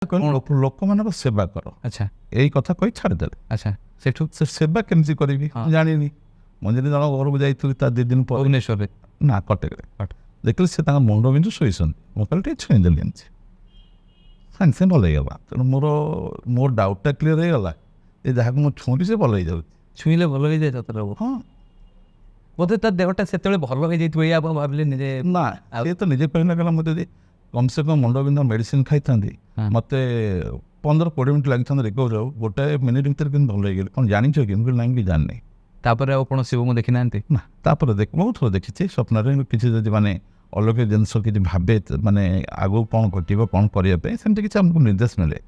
ଲୋକମାନଙ୍କ ସେବା କର। ଆଚ୍ଛା ଏଇ କଥା କହି ଛାଡ଼ିଦେଲେ। ଆଚ୍ଛା ସେଠୁ ସେ ସେବା କେମିତି କରିବି ମୁଁ ଜାଣିନି। ମୁଁ ଯଦି ଜଣ ଘରକୁ ଯାଇଥିଲି ତା 2 ଦିନ ପରେ ଭୁବନେଶ୍ୱରରେ ନା କଟକରେ ଦେଖିଲି ସେ ତାଙ୍କ ମୁଣ୍ଡ ବିନ୍ଧୁ ଶୋଇଛନ୍ତି। ମୁଁ କହିଲି ଟିକେ ଛୁଇଁଦେଲି ଏମିତି ସାଙ୍ଗେ ସାଙ୍ଗେ ଭଲ ହେଇଗଲା। ତେଣୁ ମୋ ଡାଉଟଟା କ୍ଲିୟର ହେଇଗଲା ଯେ ଯାହାକୁ ମୁଁ ଛୁଇଁଲି ସେ ଭଲ ହେଇଯାଉଛି। ଛୁଇଁଲେ ଭଲ ହେଇଯାଏ ସତରେ ହଁ ବୋଧେ ତା ଦେହଟା ସେତେବେଳେ ଭଲ ହେଇଯାଇଥିବ ଏଇ ଆପଣ ଭାବିଲେ ନିଜେ ନା ସିଏ ତ ନିଜେ କହିଲା କହିଲା ମୁଁ ଯଦି କମ୍ ସେ କମ୍ ମୁଣ୍ଡ ବିନ୍ଧା ମେଡ଼ିସିନ ଖାଇଥାନ୍ତି ମୋତେ 15-20 ମିନିଟ୍ ଲାଗିଥାନ୍ତା ରିକଭରି ଆଉ 1 ମିନିଟ୍ ଭିତରେ କିନ୍ତୁ ଭଲ ହେଇଗଲି। କ'ଣ ଜାଣିଛ କି? ମୁଁ କହିଲି ନାଇଁ ବି ଜାଣିନି। ତାପରେ ଆଉ କଣ ଶିବଙ୍କୁ ଦେଖିନାହାନ୍ତି? ନା ତାପରେ ବହୁତ ଥର ଦେଖିଛି ସ୍ୱପ୍ନରେ କିଛି ଯଦି ମାନେ ଅଲୌକିକ ଜିନିଷ କିଛି ଭାବେ ମାନେ ଆଗକୁ କ'ଣ ଘଟିବ କ'ଣ କରିବା ପାଇଁ ସେମିତି କିଛି ଆମକୁ ନିର୍ଦ୍ଦେଶ ମିଳେ।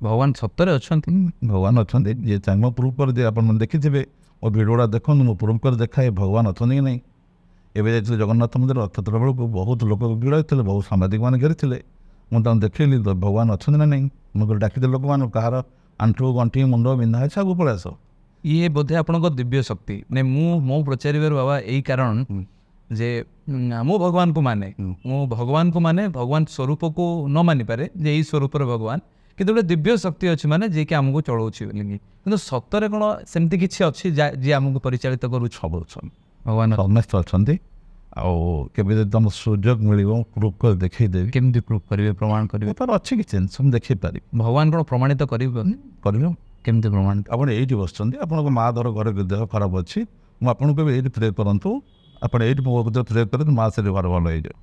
ଭଗବାନ ସତରେ ଅଛନ୍ତି? ଭଗବାନ ଅଛନ୍ତି। ଯିଏ ଚାହିଁବ ପ୍ରୁଭ୍ କରିଦିଏ। ଆପଣ ଦେଖିଥିବେ ମୋ ଭିଡ଼ିଓଟା ଦେଖନ୍ତୁ ମୁଁ ପ୍ରୁଭ୍ କରି ଦେଖାଏ ଭଗବାନ ଅଛନ୍ତି କି ନାହିଁ। ଏବେ ଯାଇଥିଲେ ଜଗନ୍ନାଥ ମନ୍ଦିର ରଥଯାତ୍ରା ବେଳକୁ ବହୁତ ଲୋକ ଭିଡ଼ ହେଇଥିଲେ, ବହୁତ ସାମ୍ବାଦିକମାନେ ଘେରିଥିଲେ। ମୁଁ ତାଙ୍କୁ ଦେଖେଇଲି ଭଗବାନ ଅଛନ୍ତି ନା ନାହିଁ। ମୁଁ କହିଲି ଡାକିଦେଲି ଲୋକମାନଙ୍କୁ କାହାର ଆଣ୍ଠୁ ଗଣ୍ଠି ମୁଣ୍ଡ ବିନ୍ଧା ଅଛି ଆଗକୁ ପଳେଇ ଆସ। ଇଏ ବୋଧେ ଆପଣଙ୍କ ଦିବ୍ୟ ଶକ୍ତି। ମୁଁ ପଚାରିବାର ବାବା ଏଇ କାରଣ ଯେ ମୁଁ ଭଗବାନଙ୍କୁ ମାନେ ଭଗବାନ ସ୍ୱରୂପକୁ ନ ମାନିପାରେ ଯେ ଏଇ ସ୍ୱରୂପର ଭଗବାନ, କିନ୍ତୁ ଗୋଟେ ଦିବ୍ୟ ଶକ୍ତି ଅଛି ମାନେ ଯିଏକି ଆମକୁ ଚଳଉଛି ବୋଲିକି। କିନ୍ତୁ ସତରେ କ'ଣ ସେମିତି କିଛି ଅଛି ଯିଏ ଆମକୁ ପରିଚାଳିତ କରୁଛି? ସବୁ ଅଛନ୍ତି, ଭଗବାନ ସମସ୍ତେ ଅଛନ୍ତି। ଆଉ କେବେ ଯଦି ତୁମ ସୁଯୋଗ ମିଳିବ ପ୍ରୁଭ୍ କରି ଦେଖେଇଦେବି। କେମିତି ପ୍ରୁଭ୍ କରିବେ, ପ୍ରମାଣ କରିବେ? ତାର ଅଛି କିଛି ଜିନିଷ ମୁଁ ଦେଖେଇ ପାରିବି। ଭଗବାନ କ'ଣ ପ୍ରମାଣିତ କରିବେ? କରିବେ। କେମିତି ପ୍ରମାଣିତ? ଆପଣ ଏଇଠି ବସୁଛନ୍ତି, ଆପଣଙ୍କ ମା ଧର ଘରେ ଦେହ ଖରାପ ଅଛି, ମୁଁ ଆପଣଙ୍କୁ କହିବି ଏଇଠି ପ୍ରେ କରନ୍ତୁ, ଆପଣ ଏଇଠି ମୋ ଭିତରେ ପ୍ରେ କରନ୍ତୁ, ମା ସେଠି ଘର ଭଲ ହେଇଯିବ।